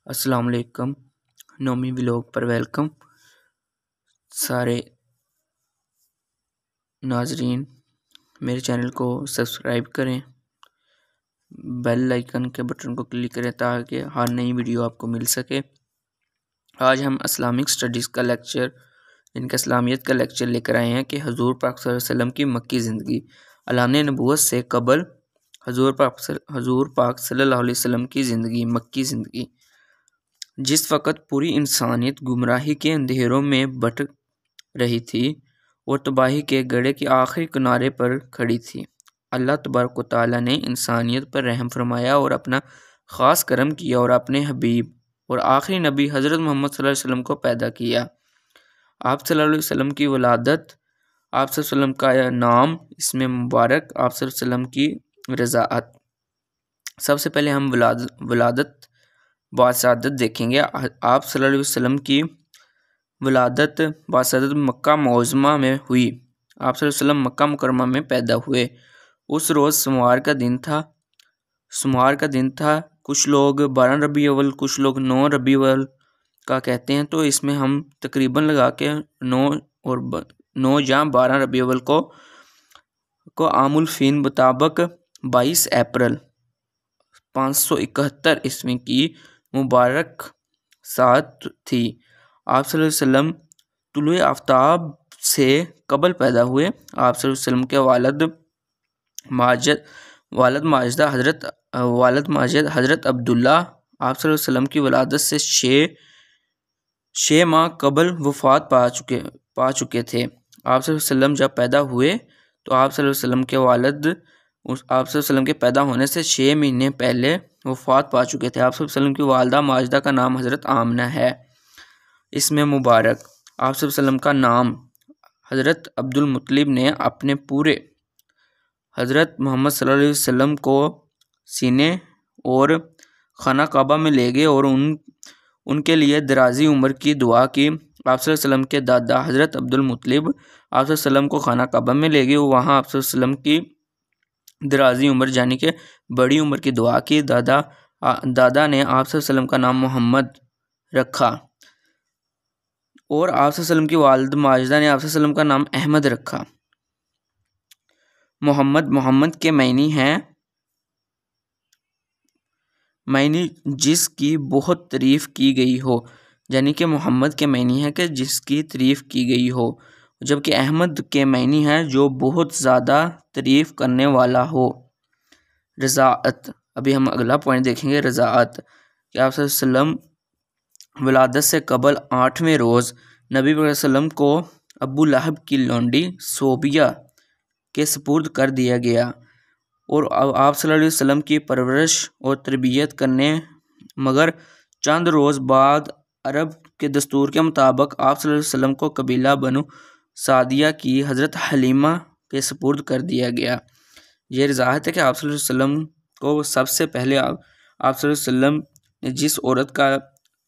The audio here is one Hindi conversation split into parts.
अस्सलाम वालेकुम। नोमी व्लॉग पर वेलकम। सारे नाजरीन मेरे चैनल को सब्सक्राइब करें, बेल आइकन के बटन को क्लिक करें ताकि हर नई वीडियो आपको मिल सके। आज हम इस्लामिक स्टडीज़ का लेक्चर इनका इस्लामियत का लेक्चर लेकर आए हैं कि हजूर पाक सल्लल्लाहु अलैहि वसल्लम की मक्की ज़िंदगी। ऐलान नबूवत से कबल हजूर पाक सल्लल्लाहु अलैहि वसल्लम की ज़िंदगी, मक्की ज़िंदगी। जिस वक़्त पूरी इंसानियत गुमराही के अंधेरों में भटक रही थी और तबाही के गड्ढे के आखिरी किनारे पर खड़ी थी, अल्लाह तबारक व तआला ने इंसानियत पर रहम फरमाया और अपना ख़ास करम किया और अपने हबीब और आखिरी नबी हज़रत मोहम्मद सल्लल्लाहु अलैहि वसल्लम को पैदा किया। आप सल्लल्लाहु अलैहि वसल्लम की वलादत, आप सल्लल्लाहु अलैहि वसल्लम का नाम, इसमें मुबारक, आप सल्लल्लाहु अलैहि वसल्लम की रज़ाअत। सबसे पहले हम वलादत बासादत देखेंगे। आप सल्लल्लाहु अलैहि वसल्लम की वलादत बासादत मक्का मौज़मा में हुई। आप सल्लल्लाहु अलैहि वसल्लम मक्का मुकरमा में पैदा हुए। उस रोज़ सोमवार का दिन था। कुछ लोग 12 रबी अव्वल, कुछ लोग 9 रबी अव्वल का कहते हैं, तो इसमें हम तकरीबन लगा के 9 या 12 रबी अव्वल को आमुल फ़ील मुताबिक 22 अप्रैल 571 ईस्वी की मुबारक सात थी। आप सल्लल्लाहु अलैहि वसल्लम तुलुए आफ्ताब से कबल पैदा हुए। आप सल्लल्लाहु अलैहि वसल्लम के वालिद माजिद हज़रत अब्दुल्ला आप सल्लल्लाहु अलैहि वसल्लम की वलादत से 6 माह कबल वफ़ात पा चुके थे। आप सल्लल्लाहु अलैहि वसल्लम जब पैदा हुए तो आप सल्लल्लाहु अलैहि वसल्लम के वालिद आप सल्लल्लाहु अलैहि वसल्लम के पैदा होने से 6 महीने पहले वफ़ात पा चुके थे। आप सल्लल्लाहु अलैहि वसल्लम की वालदा माजिदा का नाम हज़रत आमना है। इसमें मुबारक, आप सल्लल्लाहु अलैहि वसल्लम का नाम हज़रत अब्दुल मुत्तलिब ने अपने पूरे हज़रत मोहम्मद सल्लल्लाहु अलैहि वसल्लम को सीने और खाना काबा में ले गए और उनके लिए दराजी उम्र की दुआ की। आप सल्लल्लाहु अलैहि वसल्लम के दादा हज़रत अब्दुल मुत्तलिब आप सल्लल्लाहु अलैहि वसल्लम को खाना काबा में ले गए। वहाँ आप सल्लल्लाहु अलैहि वसल्लम की दराजी उम्र यानी कि बड़ी उम्र की दुआ की। दादा ने आप सल्लल्लाहु अलैहि वसल्लम का नाम मोहम्मद रखा और आप सल्लल्लाहु अलैहि वसल्लम की वालिद माजिदा ने आप सल्लल्लाहु अलैहि वसल्लम का नाम अहमद रखा। मोहम्मद के मायने जिसकी बहुत तारीफ़ की गई हो, यानी कि मोहम्मद के मायने है कि जिसकी तारीफ़ की गई हो, जबकि अहमद के मायने है जो बहुत ज़्यादा तारीफ़ करने वाला हो। रज़ाअत, अभी हम अगला पॉइंट देखेंगे, रज़ाअत कि आप सल्लल्लाहु अलैहि वसल्लम वलादत से कबल 8वें रोज़ नबी वसल्लम को अबू लहब की लौंडी सोबिया के सुपुर्द कर दिया गया और आप सल्लल्लाहु अलैहि वसल्लम की परवरिश और तरबियत करने मगर चंद रोज़ बाद अरब के दस्तूर के मुताबिक आप सल्लल्लाहु अलैहि वसल्लम को कबीला बनु सादिया की हज़रत हलीमा के सुपुर्द कर दिया गया। ये रज़ाहत है कि आप सल्लल्लाहु अलैहि वसल्लम को सबसे पहले आप सल्लल्लाहु अलैहि वसल्लम ने जिस औरत का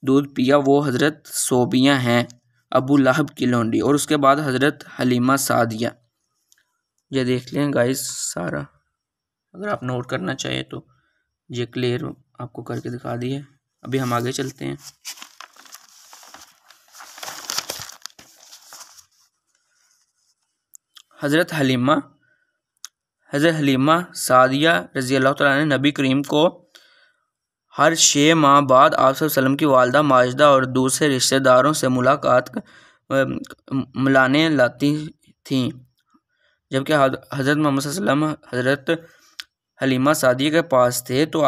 दूध पिया वो हज़रत सोबिया हैं, अबू लहब की लौंडी, और उसके बाद हज़रत हलीमा सादिया। ये देख लें गाइस सारा, अगर आप नोट करना चाहें तो ये क्लियर आपको करके दिखा दिए। अभी हम आगे चलते हैं। हज़रत हलीमा सादिया रज़ी अल्लाह तआला ने नबी करीम को हर 6 माह बाद आप सल्लल्लाहु अलैहि वसल्लम की वालदा माजिदा और दूसरे रिश्तेदारों से मिलाने लाती थीं, जबकि हज़रत मोहम्मद सल्लल्लाहु अलैहि वसल्लम हज़रत हलीमा सादिया के पास थे, तो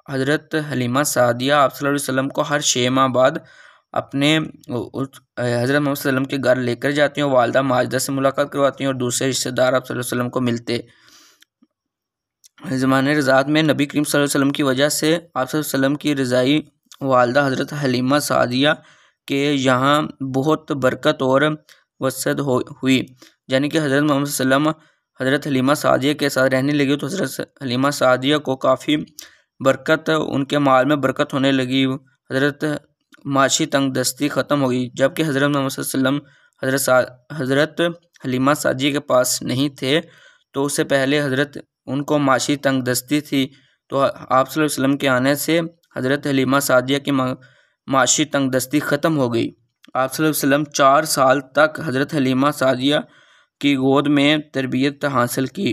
हज़रत हलीमा सादिया आप सल्लल्लाहु अलैहि वसल्लम को हर 6 माह बाद अपने हज़रत मोहम्मद सल्लल्लाहु अलैहि वसल्लम के घर लेकर जाती हैं और वालदा माजिदा से मुलाकात करवाती हैं और दूसरे रिश्तेदार आप सल्लल्लाहु अलैहि वसल्लम को मिलते। ज़माने रज़ात में नबी करीम सल्लल्लाहु अलैहि वसल्लम की वजह से आप सल्लल्लाहु अलैहि वसल्लम की रज़ाई वालदा हज़रत हलीमा सादिया के यहाँ बहुत बरकत और वसअत हुई, यानी कि हज़रत मोहम्मद सल्लल्लाहु अलैहि वसल्लम हज़रत हलीमा सादिया के साथ रहने लगी तो हज़रत हलीमा सादिया को काफ़ी बरकत, उनके माल में बरकत होने लगी। हज़रत माशी तंगदस्ती ख़त्म हो गई, जबकि हज़रत मोहम्मद सल्लल्लाहु अलैहि वसल्लम हज़रत हलीमा सादिया के पास नहीं थे, तो उससे पहले उनको माशी तंगदस्ती थी, तो आप सल्लल्लाहु अलैहि वसल्लम के आने से हज़रत हलीमा सादिया की माशी तंगदस्ती ख़त्म हो गई। आप सल्लल्लाहु अलैहि वसल्लम 4 साल तक हज़रत हलीमा सादिया की गोद में तरबियत हासिल की।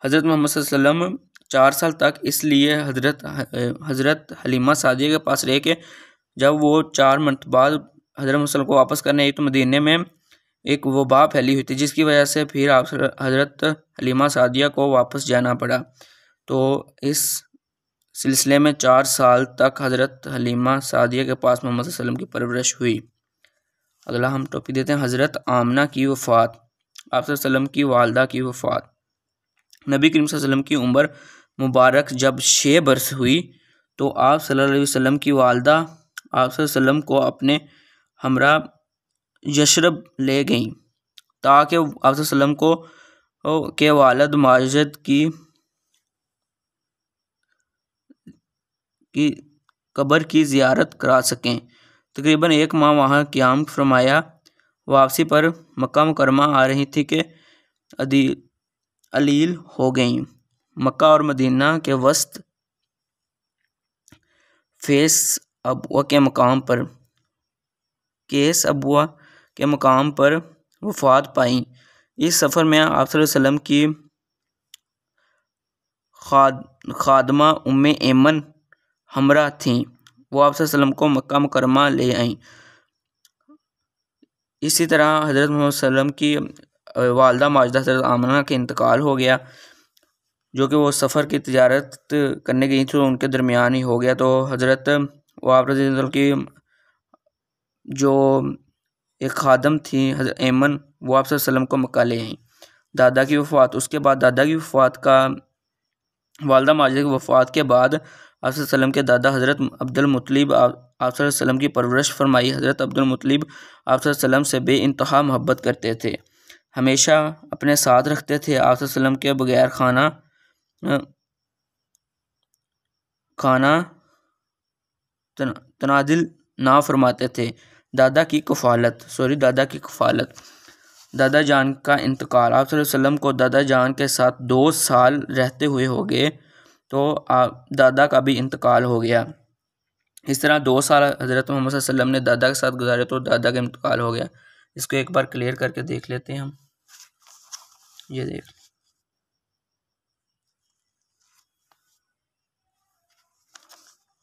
हज़रत मोहम्मद सल्लल्लाहु अलैहि वसल्लम 4 साल तक इसलिए हज़रत हलीमा सादिया के पास रहे कि जब वो 4 मरतबा बाद हज़रत मोहम्मद को वापस करने आई तो मदीने में एक वबा फैली हुई थी, जिसकी वजह से फिर आप हज़रत हलीमा सादिया को वापस जाना पड़ा। तो इस सिलसिले में 4 साल तक हज़रत हलीमा सादिया के पास मोहम्मद सल्लल्लाहु अलैहि वसल्लम की परवरिश हुई। अगला हम टॉपिक देते हैं हज़रत आमना की वफ़ात। आप सल्लल्लाहु अलैहि वसल्लम की वालदा की वफ़ात। नबी करीम सल्लल्लाहु अलैहि वसल्लम की उम्र मुबारक जब 6 बरस हुई तो आप सल्लल्लाहु अलैहि वसल्लम की वालदा आप सल्लल्लाहु अलैहि वसल्लम को अपने हमरा यशरब ले गईं ताकि आप सल्लल्लाहु अलैहि वसल्लम को के वालिद माजिद की कब्र की ज़ियारत करा सकें। तकरीबन 1 माह वहाँ क़याम फरमाया। वापसी पर मक्का मुकरमा आ रही थी कि अलील हो गई। मक्का और मदीना के वस्त केस अबुआ के मकाम पर वफ़ात पाई। इस सफ़र में आप सल्लल्लाहु अलैहि वसल्लम की खादमा उम्मे ऐमन हमरा थीं। वो आप सल्लल्लाहु अलैहि वसल्लम को मक्का मुकरमा ले आईं। इसी तरह हज़रत मोहम्मद सल्लल्लाहु अलैहि वसल्लम की वालदा माजिदा हज़रत आमना के इंतकाल हो गया, जो कि वो सफ़र की तिजारत करने गई थी, तो उनके दरमियान ही हो गया। तो हज़रत आप की जो एक खादम थी हज़रत ऐमन, वो आप सल्लल्लाहु अलैहि वसल्लम को मक्का ले आई। दादा की वफ़ात। उसके बाद दादा की वफ़ात का वालदा माजिदा की वफ़ात के बाद आप सल्लल्लाहु अलैहि वसल्लम के दादा हज़रत अब्दुल मुत्तलिब आप सल्लल्लाहु अलैहि वसल्लम की परवरिश फरमाई। हज़रत अब्दुल मुत्तलिब आप सल्लल्लाहु अलैहि वसल्लम से बेइंतहा मोहब्बत करते थे, हमेशा अपने साथ रखते थे। आप सल्लल्लाहु अलैहि वसल्लम के बगैर खाना तनादिल ना फरमाते थे। दादा की कफ़ालत। दादा जान का इंतकाल। आप सल्लल्लाहु अलैहि वसल्लम को दादा जान के साथ 2 साल रहते हुए हो गए, तो दादा का भी इंतकाल हो गया। इस तरह 2 साल हज़रत मोहम्मद सल्लल्लाहु अलैहि वसल्लम ने दादा के साथ गुजारे, तो दादा का इंतकाल हो गया। इसको एक बार क्लियर करके देख लेते हैं हम। ये देख,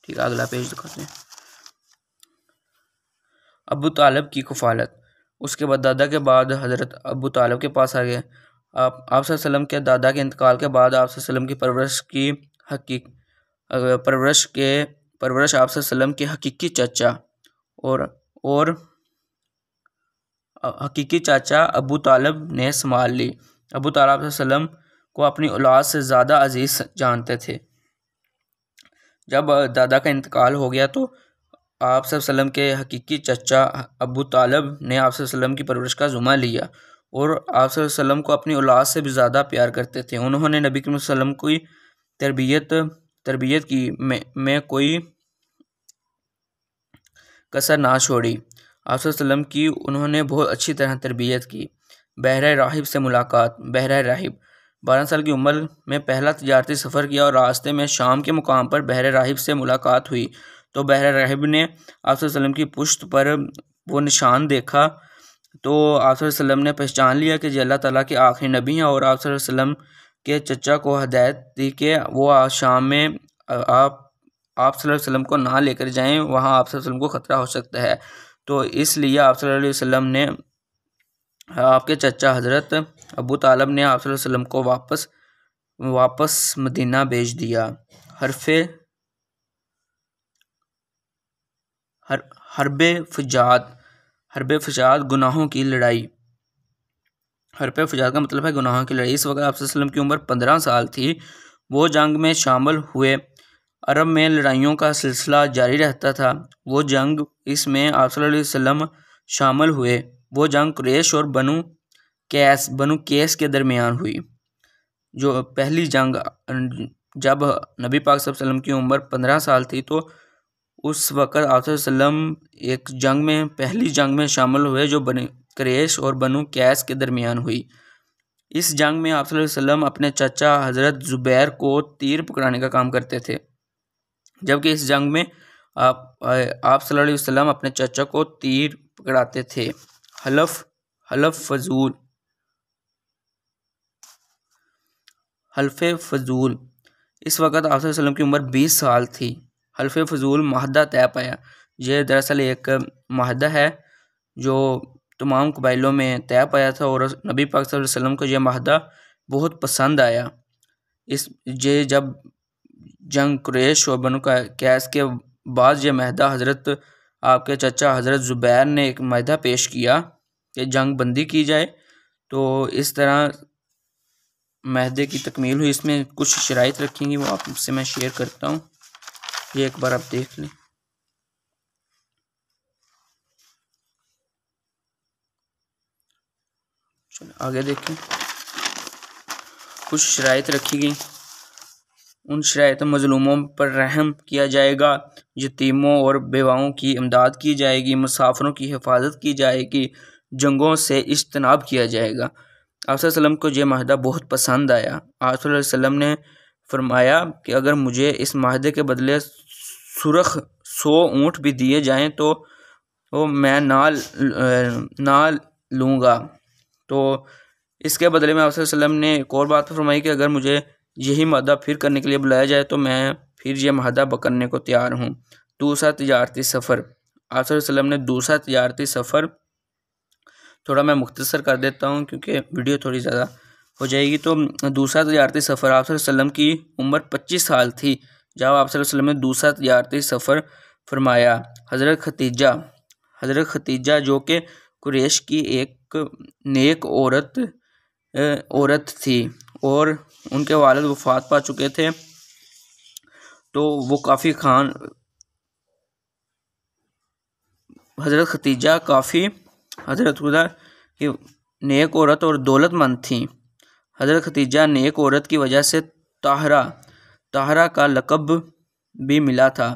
ठीक है, अगला पेज दिखाते हैं। अबू तालिब की कफ़ालत। उसके बाद दादा के बाद हज़रत अबू तालिब के पास आ गए। आप सल्लल्लाहु अलैहि वसल्लम के दादा के इंतकाल के बाद आप सल्लल्लाहु अलैहि वसल्लम की परवरिश आप सल्लल्लाहु अलैहि वसल्लम के हकीकी चाचा और हकीकी चाचा अबू तालिब ने संभाल ली। अबू तालिब आप सल्लल्लाहु अलैहि वसल्लम को अपनी औलाद से ज़्यादा अजीज़ जानते थे। जब दादा का इंतकाल हो गया तो आप सल्लल्लाहु अलैहि वसल्लम के हकीकी चचा अबू तालिब ने आप सल्लल्लाहु अलैहि वसल्लम की परवरिश का ज़िम्मा लिया और आप सल्लल्लाहु अलैहि वसल्लम को अपनी औलाद से भी ज़्यादा प्यार करते थे। उन्होंने नबी करीम सल्लल्लाहु अलैहि वसल्लम की तरबियत की में कोई कसर ना छोड़ी। आप सल्लल्लाहु अलैहि वसल्लम की उन्होंने बहुत अच्छी तरह तरबियत की। बहरा राहिब से मुलाकात। बहरा राहिब 12 साल की उम्र में पहला तिजारती सफ़र किया और रास्ते में शाम के मुकाम पर बहरा राहिब से मुलाकात हुई। तो बहरा राहिब ने आप सल्लल्लाहु अलैहि वसल्लम की पुश्त पर वो निशान देखा, तो आप सल्लल्लाहु अलैहि वसल्लम ने पहचान लिया कि अल्लाह ताला के आखिरी नबी हैं, और आप सल्लल्लाहु अलैहि वसल्लम के चचा को हदायत दी कि वो आज शाम में आप सल्लल्लाहु अलैहि वसल्लम को ना लेकर जाएं, वहाँ आप सल्लल्लाहु अलैहि वसल्लम को ख़तरा हो सकता है। तो इसलिए आप सल्लल्लाहु अलैहि वसल्लम ने आपके चचा हज़रत अबू तालिब ने आप सल्लल्लाहु अलैहि वसल्लम को वापस मदीना भेज दिया। हर्बे फजाद गुनाहों की लड़ाई। हर्बे फजाद का मतलब है गुनाहों की लड़ाई। इस वक्त आप सल्लल्लाहु अलैहि वसल्लम की उम्र 15 साल थी। वो जंग में शामिल हुए। अरब में लड़ाइयों का सिलसिला जारी रहता था। वो जंग इसमें आप सल्लल्लाहु अलैहि वसल्लम शामिल हुए। वो जंग कुरैश और बनु कैस के दरमियान हुई। जो पहली जंग, जब नबी पाक सल्लल्लाहु अलैहि वसल्लम की उम्र 15 साल थी, तो उस वक़्त आप सल्लल्लाहु अलैहि वसल्लम एक जंग में पहली जंग में शामिल हुए, जो बनु कुरैश और बनु कैस के दरमियान हुई। इस जंग में आप सल्लल्लाहु अलैहि वसल्लम अपने चाचा हज़रत ज़ुबैर को तीर पकड़ाने का काम करते थे। जबकि इस जंग में आप सल्लल्लाहु अलैहि वसल्लम अपने चाचा को तीर पकड़ाते थे। हल्फ फजूल। इस वक्त आप सल्लल्लाहु अलैहि वसल्लम की उम्र 20 साल थी। हल्फ फजूल माहदा तय पाया। यह दरअसल एक माहदा है जो तमाम कबाइलों में तय पाया था और नबी पाक सल्लल्लाहु अलैहि वसल्लम को यह माहदा बहुत पसंद आया। जब जंग कुरैश और बनु कैस के बाद यह माहदा हज़रत आपके चाचा हज़रत ज़ुबैर ने एक माहदा पेश किया कि जंग बंदी की जाए, तो इस तरह माहदे की तकमील हुई। इसमें कुछ शराइत रखेंगी, वो आपसे मैं शेयर करता हूँ, ये एक बार आप देख लें। चलो आगे देखें। कुछ शराइत रखी गई। उन शराइत मज़लूमों पर रहम किया जाएगा, यतीमों और बेवाओं की इमदाद की जाएगी, मुसाफिरों की हिफाजत की जाएगी, जंगों से इज्तनाब किया जाएगा। आप सल्लल्लाहु अलैहि वसल्लम को यह माहदा बहुत पसंद आया। आप सल्लल्लाहु अलैहि वसल्लम ने फरमाया कि अगर मुझे इस माहदे के बदले सुरख 100 ऊँट भी दिए जाएं तो मैं ना लूँगा। तो इसके बदले में आप सल्लल्लाहु अलैहि वसल्लम ने एक और बात फरमाई कि अगर मुझे यही माहदा फिर करने के लिए बुलाया जाए तो मैं फिर ये माहदा करने को तैयार हूँ। दूसरा तिजारती सफ़र। आप सल्लल्लाहु अलैहि वसल्लम ने दूसरा तिजारती सफ़र, थोड़ा मैं मुख्तसर कर देता हूँ क्योंकि वीडियो थोड़ी ज़्यादा हो जाएगी। तो दूसरा तिजारती सफ़र, आप सल्लल्लाहु अलैहि वसल्लम की उम्र 25 साल थी जब आप सल्लल्लाहु अलैहि वसल्लम ने दूसरा तिजारती सफ़र फरमाया। हज़रत खतीजा जो कि कुरैश की एक नेक औरत थी और उनके वालिद वफ़ात पा चुके थे, तो वो काफ़ी हज़रत खतीजा काफ़ी हज़रत खुदा की नेक औरत और दौलतमंद थी। हज़रत खतीजा नेक औरत की वजह से ताहरा का लक़ब भी मिला था।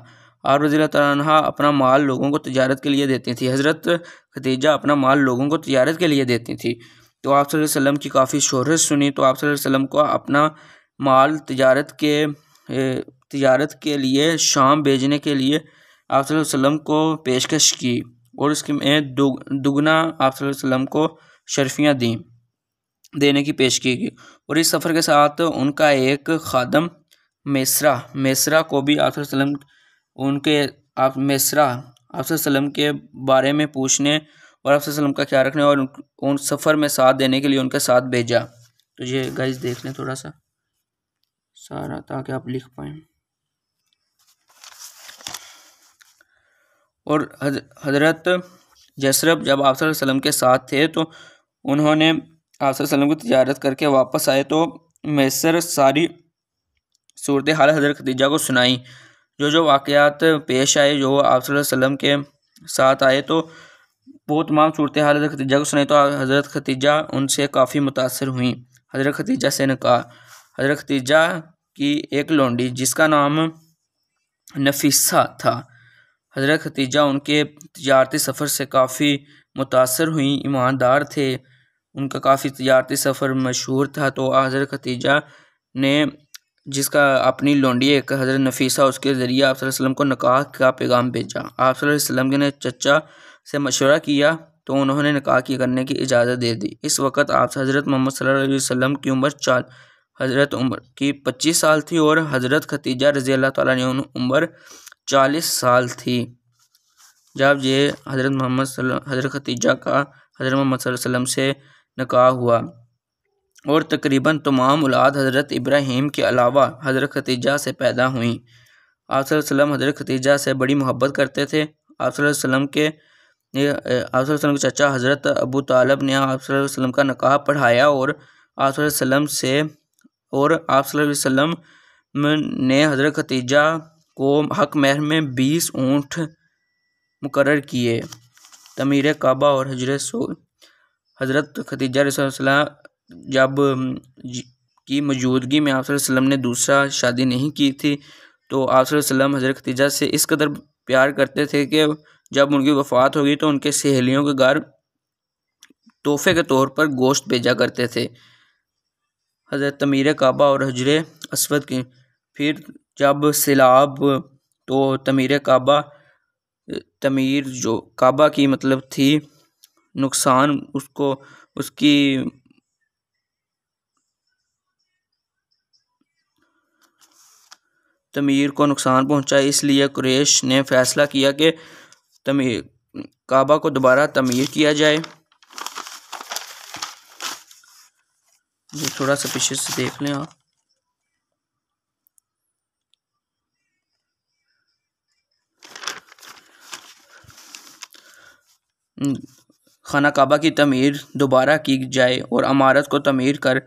और रज़ियल्लाहु तआला अन्हा अपना माल लोगों को तिजारत के लिए देती थी। हज़रत खतीजा अपना माल लोगों को तिजारत के लिए देती थी। तो आप सल्लल्लाहु अलैहि वसल्लम की काफ़ी शोहरत सुनी, तो आप सल्लल्लाहु अलैहि वसल्लम को अपना माल तिजारत के लिए शाम भेजने के लिए आप सल्लल्लाहु अलैहि वसल्लम को पेशकश की और उसके में दुगना आप सल्लल्लाहु अलैहि वसल्लम को शर्फियाँ देने की पेशकश की। और इस सफ़र के साथ उनका एक खादम मेसरा को भी आप सल्लल्लाहु अलैहि वसल्लम आप वसल्लम के बारे में पूछने और आप वसल्लम का ख्याल रखने और उन सफ़र में साथ देने के लिए उनके साथ भेजा। तो ये गाइस देख लें थोड़ा सा सारा ताकि आप लिख पाएँ। और हज़रत जसरब जब आप सल्लल्लाहु अलैहि वसल्लम के साथ थे तो उन्होंने आप सल्लल्लाहु अलैहि वसल्लम को तिजारत करके वापस आए, तो मैसर सारी सूरत हाल हज़रत खतीजा को सुनाई। जो वाक़यात पेश आए, जो आप सल्लल्लाहु अलैहि वसल्लम के साथ आए, तो वो तमाम सूरत हाल हज़रत खतीजा को सुनाई। तो हज़रत खतीजा उनसे काफ़ी मुतासर हुई। हज़रत खतीजा से निकाह। हज़रत खतीजा की एक लौंडी जिसका नाम नफीसा था, हज़रत खतीजा उनके तिजारती सफ़र से काफ़ी मुतासर हुई। ईमानदार थे, उनका काफ़ी तिजारती सफ़र मशहूर था। तो हज़रत खतीजा ने जिसका अपनी लौंडी एक हज़रत नफीसा, उसके ज़रिए आप सल्लल्लाहु अलैहि वसल्लम को निकाह का पैगाम भेजा। आप सल्लल्लाहु अलैहि वसल्लम ने चचा से मशवरा किया तो उन्होंने निकाह की करने की इजाज़त दे दी। इस वक्त आप हज़रत मोहम्मद सल्लल्लाहु अलैहि वसल्लम की उम्र 25 साल थी और हज़रत खतीजा रज़ियल्लाहु तआला अन्हा उम्र 40 साल थी जब ये हज़रत खतीजा का हज़रत मोहम्मद सल्लल्लाहु अलैहि वसल्लम से निकाह हुआ। और तकरीबन तमाम औलाद हज़रत इब्राहीम के अलावा हज़रत खतीजा से पैदा हुई। आप सल्लल्लाहु अलैहि वसल्लम हज़रत खतीजा से बड़ी मोहब्बत करते थे। आप सल्लल्लाहु अलैहि वसल्लम के चाचा हज़रत अबू तालिब ने आप सल्लल्लाहु अलैहि वसल्लम का निकाह पढ़ाया और आप सल्लल्लाहु अलैहि वसल्लम ने हज़रत खतीजा को हक महर में 20 ऊँट मुकर्रर किए। तमीर काबा और हज़रत खतीजा जब की मौजूदगी में आप सल्लल्लाहु अलैहि वसल्लम ने दूसरा शादी नहीं की थी, तो आप सल्लल्लाहु अलैहि वसल्लम हज़रत खतीजा से इस कदर प्यार करते थे कि जब उनकी वफ़ात होगी तो उनके सहेलियों के घर तोहफे के तौर पर गोश्त भेजा करते थे। हज़रत तमीर काबा और हजर अस्वद की फिर जब सैलाब तो तमीर जो काबा की मतलब थी, नुकसान उसको उसकी तमीर को नुकसान पहुंचा। इसलिए कुरैश ने फैसला किया कि तमीर काबा को दोबारा तमीर किया जाए। ये थोड़ा सा पीछे से देख लें आप। खाना काबा की तमीर दोबारा की जाए और इमारत को तमीर कर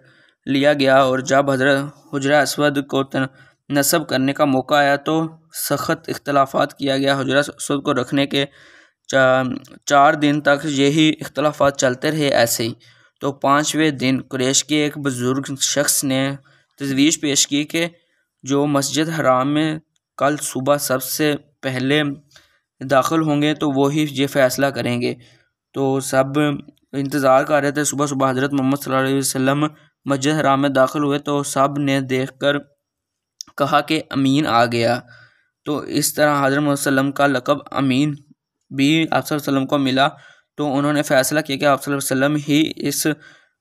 लिया गया। और जब हजरत हुजरा अस्वद को नस्ब करने का मौका आया तो सख्त इख्तलाफात किया गया। हुजरा अस्वद को रखने के 4 दिन तक यही इख्तलाफात चलते रहे। ऐसे ही तो 5वें दिन कुरैश के एक बुजुर्ग शख्स ने तजवीज़ पेश की कि जो मस्जिद हराम में कल सुबह सबसे पहले दाखिल होंगे तो वो ही ये फ़ैसला करेंगे। तो सब इंतज़ार कर रहे थे। सुबह सुबह हज़रत मोहम्मद सल्लल्लाहु अलैहि वसल्लम मस्जिद हराम में दाखिल हुए तो सब ने देखकर कहा कि अमीन आ गया। तो इस तरह हज़रत मोहम्मद सल्लल्लाहु अलैहि वसल्लम का लक़ब अमीन भी आप सल्लल्लाहु अलैहि वसल्लम को मिला। तो उन्होंने फ़ैसला किया कि आप सल्लल्लाहु अलैहि वसल्लम ही इस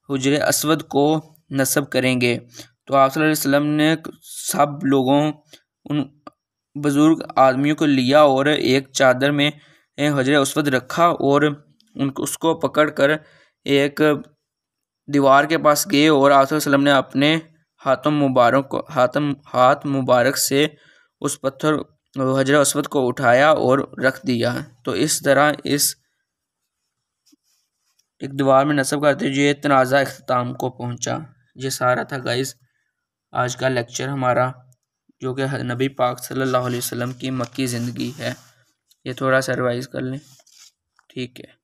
हुजरे अस्वद को नस्ब करेंगे। तो आप सल्लल्लाहु अलैहि वसल्लम ने सब लोगों उन बुज़ुर्ग आदमियों को लिया और एक चादर में हुजरे अस्वद रखा और उनको उसको पकड़ कर एक दीवार के पास गए और आप सल्लल्लाहु अलैहि वसल्लम ने अपने हाथ मुबारक से उस पत्थर हजर अस्वद को उठाया और रख दिया। तो इस तरह इस एक दीवार में नस्ब करते हुए तनाज़ा इख्तिताम को पहुंचा। ये सारा था गाइस आज का लेक्चर हमारा, जो कि नबी पाक सल्लल्लाहु अलैहि वसल्लम की मक्की ज़िंदगी है। ये थोड़ा सा रिवाइज़ कर लें, ठीक है।